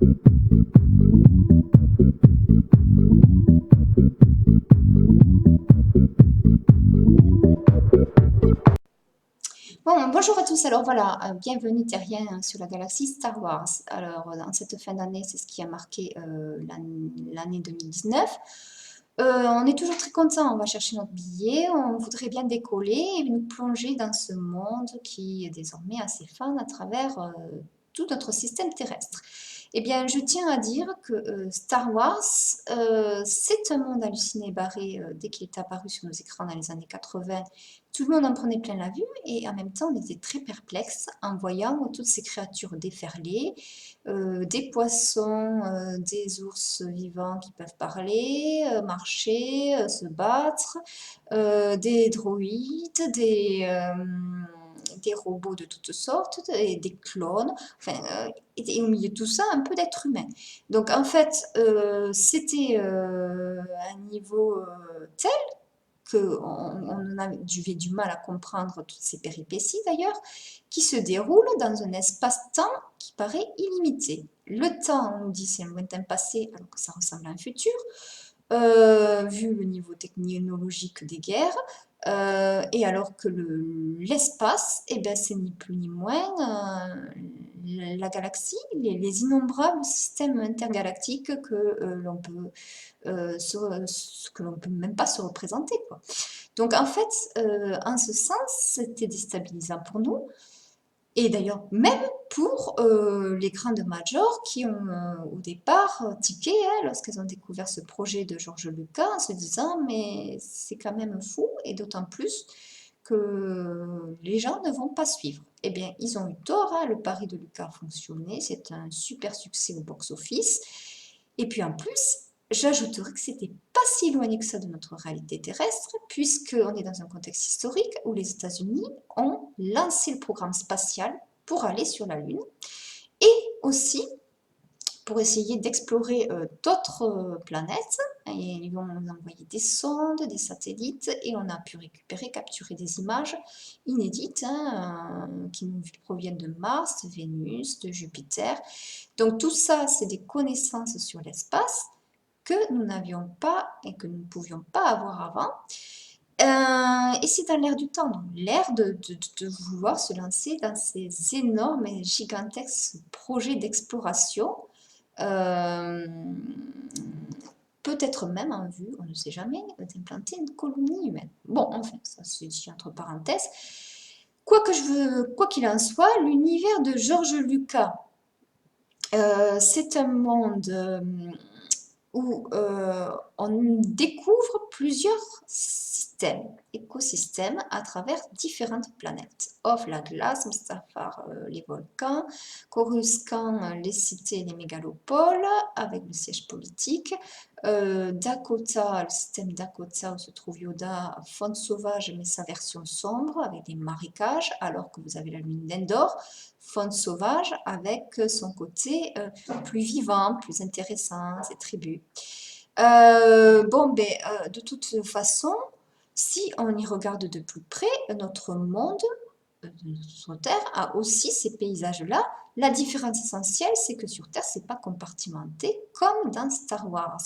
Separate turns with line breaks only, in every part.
Bon, bonjour à tous. Alors voilà, bienvenue terrien sur la galaxie Star Wars. Alors, dans cette fin d'année, c'est ce qui a marqué l'année 2019. On est toujours très content, on va chercher notre billet, on voudrait bien décoller et nous plonger dans ce monde qui est désormais assez fun à travers tout notre système terrestre. Eh bien, je tiens à dire que Star Wars, c'est un monde halluciné et barré dès qu'il est apparu sur nos écrans dans les années 80. Tout le monde en prenait plein la vue et en même temps on était très perplexe en voyant toutes ces créatures déferler, des poissons, des ours vivants qui peuvent parler, marcher, se battre, des droïdes, des robots de toutes sortes, des clones, enfin, et au milieu de tout ça, un peu d'êtres humains. Donc en fait, c'était un niveau tel qu'on a du mal à comprendre toutes ces péripéties d'ailleurs, qui se déroulent dans un espace-temps qui paraît illimité. Le temps, on nous dit, c'est un lointain passé, alors que ça ressemble à un futur, vu le niveau technologique des guerres, et alors que l'espace, eh ben, c'est ni plus ni moins la galaxie, les innombrables systèmes intergalactiques que l'on peut même pas se représenter, quoi. Donc en fait, en ce sens, c'était déstabilisant pour nous. Et d'ailleurs, même pour les grandes majors qui ont au départ tiqué lorsqu'elles ont découvert ce projet de George Lucas en se disant mais c'est quand même fou et d'autant plus que les gens ne vont pas suivre. Eh bien, ils ont eu tort, hein, le pari de Lucas a fonctionné, c'est un super succès au box-office. Et puis en plus, j'ajouterais que c'était pas si éloigné que ça de notre réalité terrestre, puisqu'on est dans un contexte historique où les États-Unis ont lancé le programme spatial pour aller sur la Lune et aussi pour essayer d'explorer d'autres planètes. Et ils vont nous envoyer des sondes, des satellites, et on a pu récupérer, capturer des images inédites hein, qui nous proviennent de Mars, de Vénus, de Jupiter. Donc tout ça, c'est des connaissances sur l'espace que nous n'avions pas et que nous ne pouvions pas avoir avant. Et c'est dans l'air du temps, l'air de vouloir se lancer dans ces énormes et gigantesques projets d'exploration, euh, peut-être même en vue, on ne sait jamais, d'implanter une colonie humaine. Bon, enfin, ça se dit entre parenthèses. Quoi qu'il en soit, l'univers de George Lucas, c'est un monde où on découvre plusieurs écosystèmes à travers différentes planètes. Off la glace, Mustafar les volcans, Coruscant les cités et les mégalopoles avec le siège politique, Dakota, le système Dakota où se trouve Yoda, faune sauvage mais sa version sombre avec des marécages alors que vous avez la lune d'Endor, faune sauvage avec son côté plus vivant, plus intéressant, ses tribus. De toute façon, si on y regarde de plus près, notre monde, notre Terre, a aussi ces paysages-là. La différence essentielle, c'est que sur Terre, c'est pas compartimenté comme dans Star Wars.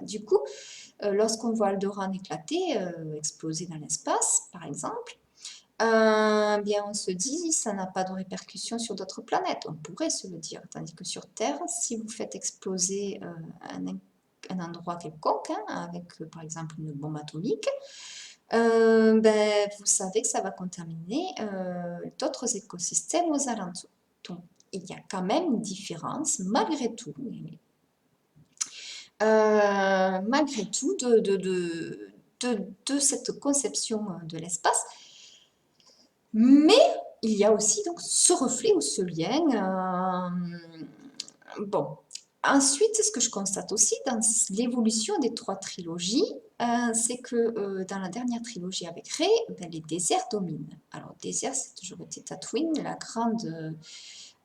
Du coup, lorsqu'on voit Alderaan éclater, exploser dans l'espace, par exemple, bien on se dit, ça n'a pas de répercussions sur d'autres planètes. On pourrait se le dire. Tandis que sur Terre, si vous faites exploser un endroit quelconque, hein, avec par exemple une bombe atomique, vous savez que ça va contaminer d'autres écosystèmes aux alentours. Donc, il y a quand même une différence, malgré tout, de cette conception de l'espace. Mais il y a aussi donc ce reflet ou ce lien. Bon. Ensuite, ce que je constate aussi dans l'évolution des trois trilogies, c'est que dans la dernière trilogie avec Rey, les déserts dominent. Alors, désert, c'est toujours été Tatooine, la grande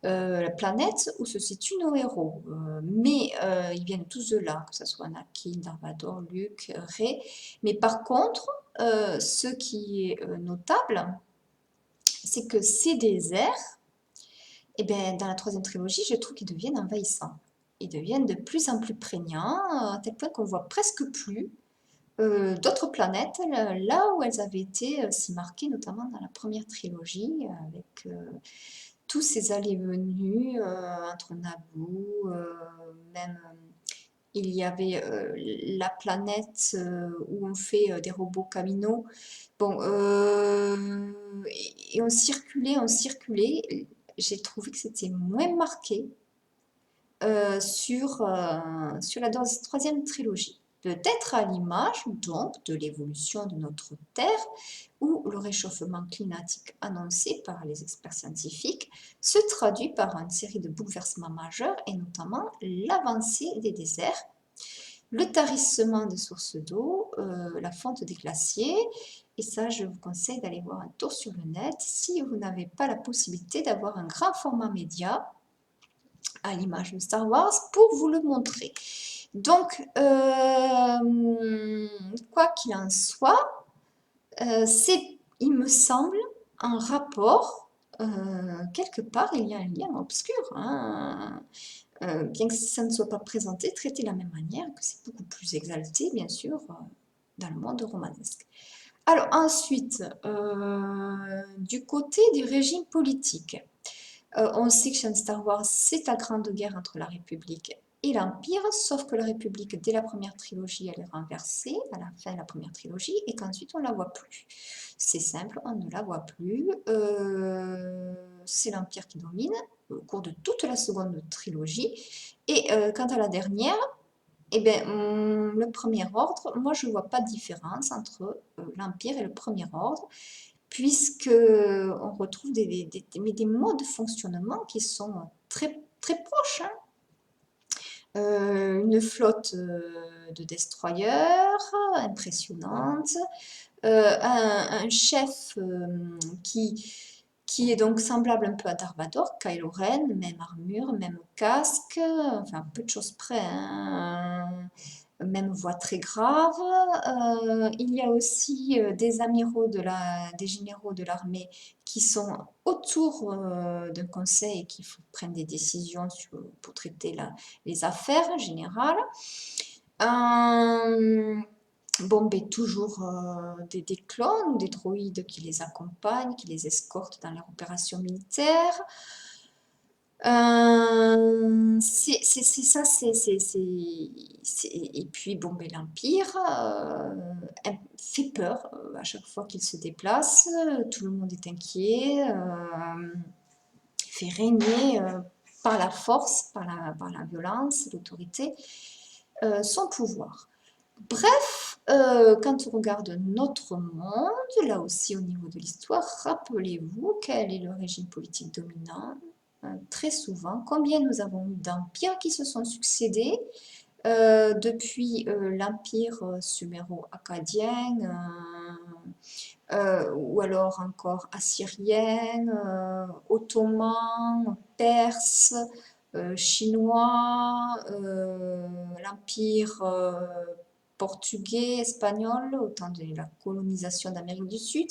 la planète où se situent nos héros. Mais ils viennent tous de là, que ce soit Anakin, Darth Vader, Luke, Rey. Mais par contre, ce qui est notable, c'est que ces déserts Et bien, dans la troisième trilogie, je trouve qu'ils deviennent envahissants. Ils deviennent de plus en plus prégnants, à tel point qu'on voit presque plus d'autres planètes, là où elles avaient été si marquées, notamment dans la première trilogie, avec tous ces allées et venues entre Naboo, même il y avait la planète où on fait des robots Camino. Bon, et on circulait, on circulait. J'ai trouvé que c'était moins marqué sur la troisième trilogie. Peut-être à l'image donc de l'évolution de notre Terre, où le réchauffement climatique annoncé par les experts scientifiques se traduit par une série de bouleversements majeurs et notamment l'avancée des déserts, le tarissement des sources d'eau, la fonte des glaciers. Et ça, je vous conseille d'aller voir un tour sur le net si vous n'avez pas la possibilité d'avoir un grand format média à l'image de Star Wars pour vous le montrer. Donc, quoi qu'il en soit, c'est, il me semble, un rapport, quelque part, il y a un lien obscur, hein, bien que ça ne soit pas présenté, traité de la même manière, que c'est beaucoup plus exalté, bien sûr, dans le monde romanesque. Alors ensuite, du côté du régime politique, on sait que chez Star Wars, c'est la grande guerre entre la République et l'Empire, sauf que la République, dès la première trilogie, elle est renversée à la fin de la première trilogie et qu'ensuite on ne la voit plus. C'est simple, on ne la voit plus. C'est l'Empire qui domine au cours de toute la seconde trilogie. Et quant à la dernière, eh bien, le Premier Ordre, moi je ne vois pas de différence entre l'Empire et le Premier Ordre, puisque on retrouve des modes de fonctionnement qui sont très, très proches, hein. Une flotte de destroyers impressionnante, un chef qui est donc semblable un peu à Darth Vader, Kylo Ren, même armure, même casque, enfin peu de choses près, hein, même voix très grave. Il y a aussi des généraux de l'armée qui sont autour d'un conseil et qui prennent des décisions pour traiter les affaires générales. Bon, ben, toujours des clones ou des droïdes qui les accompagnent, qui les escortent dans leurs opérations militaires. C'est ça, et puis bon, ben, l'Empire fait peur à chaque fois qu'il se déplace, tout le monde est inquiet, fait régner par la force, par la violence, l'autorité, son pouvoir. Bref, quand on regarde notre monde, là aussi au niveau de l'histoire, rappelez-vous quel est le régime politique dominant. Très souvent, combien nous avons eu d'empires qui se sont succédés depuis l'empire suméro-akkadien, ou alors encore assyrien, ottoman, perse, chinois, l'empire portugais, espagnol, au temps de la colonisation d'Amérique du Sud,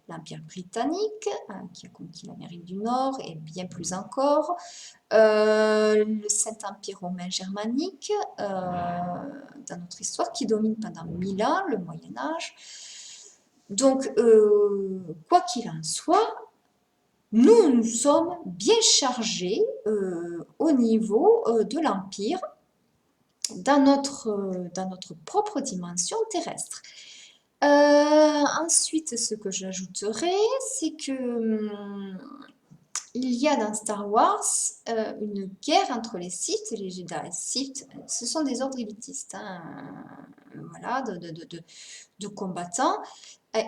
l'Empire britannique, qui a conquis l'Amérique du Nord et bien plus encore, le Saint-Empire romain germanique dans notre histoire, qui domine pendant 1000 ans, le Moyen-Âge. Donc, quoi qu'il en soit, nous sommes bien chargés au niveau de l'Empire dans notre propre dimension terrestre. Ensuite, ce que j'ajouterais, c'est que il y a dans Star Wars une guerre entre les Sith et les Jedi. Sith, ce sont des ordres élitistes, hein, voilà, de combattants.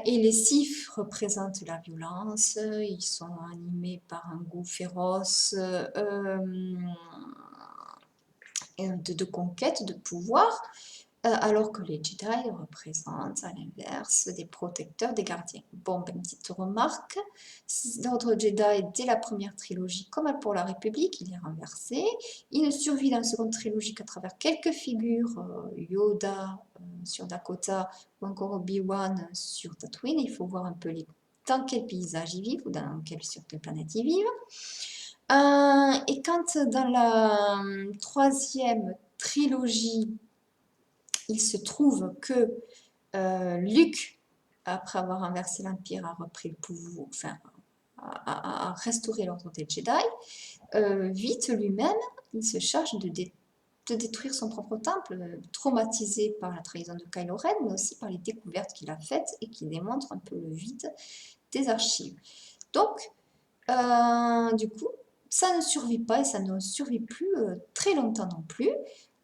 Et les Sith représentent la violence, ils sont animés par un goût féroce de conquête, de pouvoir, alors que les Jedi représentent à l'inverse des protecteurs, des gardiens. Bon, ben, petite remarque, l'ordre Jedi, dès la première trilogie, comme pour la République, il est renversé. Il ne survit dans la seconde trilogie qu'à travers quelques figures, Yoda sur Dakota ou encore Obi-Wan sur Tatooine. Il faut voir un peu dans quel paysage ils vivent ou sur quelle planète ils vivent. Et quand dans la troisième trilogie, il se trouve que Luke, après avoir inversé l'Empire, a repris le pouvoir, enfin, a restauré l'ordre des Jedi, vite lui-même, il se charge de détruire son propre temple, traumatisé par la trahison de Kylo Ren, mais aussi par les découvertes qu'il a faites et qui démontrent un peu le vide des archives. Donc, du coup, ça ne survit pas et ça ne survit plus très longtemps non plus.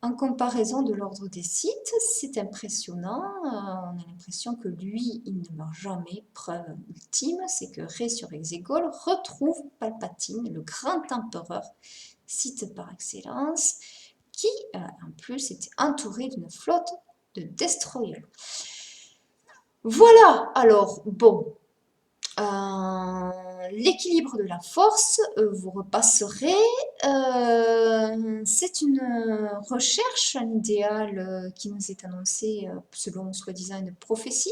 En comparaison de l'ordre des Sith, c'est impressionnant. On a l'impression que lui, il ne meurt jamais. Preuve ultime, c'est que Rey sur Exegol retrouve Palpatine, le grand empereur, Sith par excellence, qui, en plus, était entouré d'une flotte de destroyers. Voilà, alors, bon, l'équilibre de la force, vous repasserez. C'est une recherche, un idéal qui nous est annoncé selon soi-disant une prophétie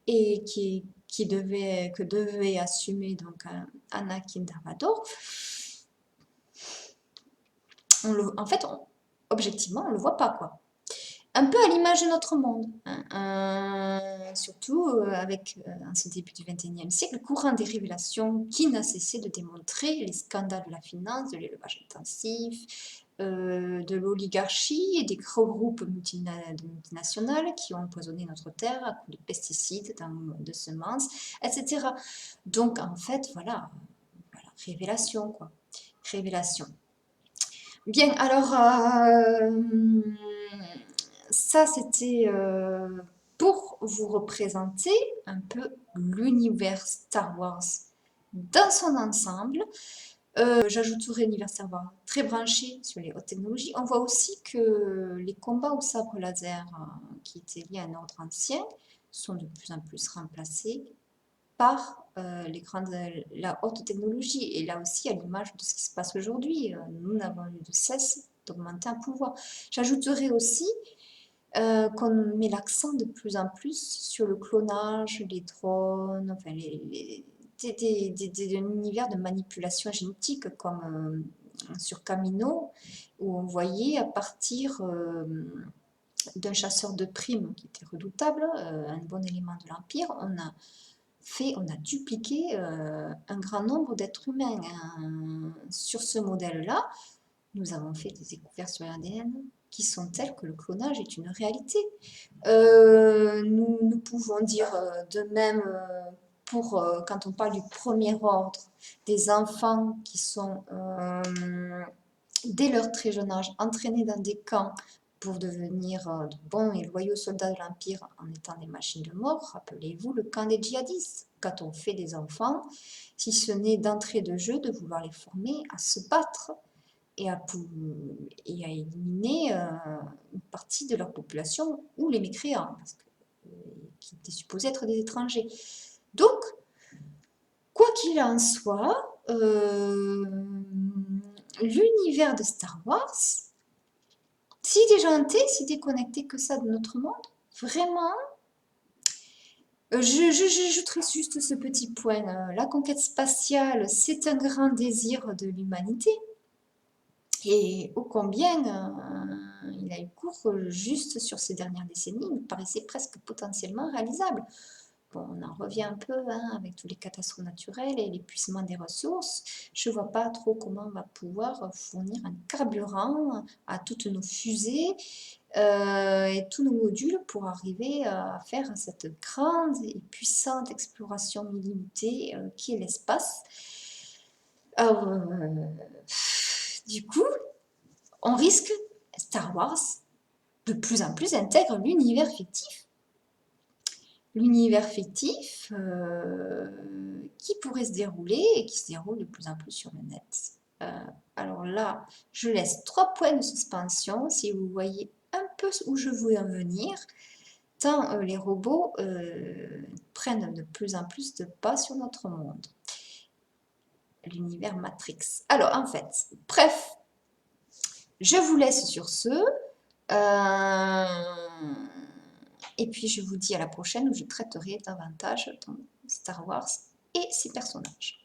et que devait assumer donc Anakin Darvador. En fait, objectivement, on ne le voit pas, quoi. Un peu à l'image de notre monde, hein. Surtout avec, en ce début du XXIe siècle, le courant des révélations qui n'a cessé de démontrer les scandales de la finance, de l'élevage intensif, de l'oligarchie et des gros groupes multinationales qui ont empoisonné notre terre à coups de pesticides, de semences, etc. Donc en fait, voilà, révélation, quoi. Révélation. Bien, alors, ça c'était pour vous représenter un peu l'univers Star Wars dans son ensemble. J'ajouterai l'univers Star Wars très branché sur les hautes technologies. On voit aussi que les combats au sabre laser qui étaient liés à un ordre ancien sont de plus en plus remplacés par la haute technologie. Et là aussi, à l'image de ce qui se passe aujourd'hui, nous n'avons eu de cesse d'augmenter un pouvoir. J'ajouterai aussi qu'on met l'accent de plus en plus sur le clonage, les drones, enfin un univers de manipulation génétique comme sur Camino, où on voyait à partir d'un chasseur de primes qui était redoutable, un bon élément de l'Empire, on a dupliqué un grand nombre d'êtres humains. Sur ce modèle-là, nous avons fait des découvertes sur l'ADN qui sont telles que le clonage est une réalité. Nous pouvons dire de même pour quand on parle du premier ordre, des enfants qui sont dès leur très jeune âge entraînés dans des camps pour devenir de bons et loyaux soldats de l'Empire en étant des machines de mort. Rappelez-vous le camp des djihadistes. Quand on fait des enfants, si ce n'est d'entrée de jeu de vouloir les former à se battre et à éliminer une partie de leur population ou les mécréants, parce que, qui étaient supposés être des étrangers. Donc, quoi qu'il en soit, l'univers de Star Wars, si déjanté, si déconnecté que ça de notre monde, vraiment, j'ajouterai juste ce petit point. La conquête spatiale, c'est un grand désir de l'humanité. Et ô combien il a eu cours juste sur ces dernières décennies, il me paraissait presque potentiellement réalisable. Bon, on en revient un peu avec tous les catastrophes naturelles et l'épuisement des ressources. Je ne vois pas trop comment on va pouvoir fournir un carburant à toutes nos fusées et tous nos modules pour arriver à faire cette grande et puissante exploration illimitée qui est l'espace. Du coup, on risque, Star Wars, de plus en plus intègre l'univers fictif. L'univers fictif qui pourrait se dérouler et qui se déroule de plus en plus sur le net. Alors là, je laisse 3 points de suspension si vous voyez un peu où je veux en venir, tant les robots prennent de plus en plus de pas sur notre monde. L'univers Matrix. Alors en fait, bref, je vous laisse sur ce. Et puis je vous dis à la prochaine où je traiterai davantage dans Star Wars et ses personnages.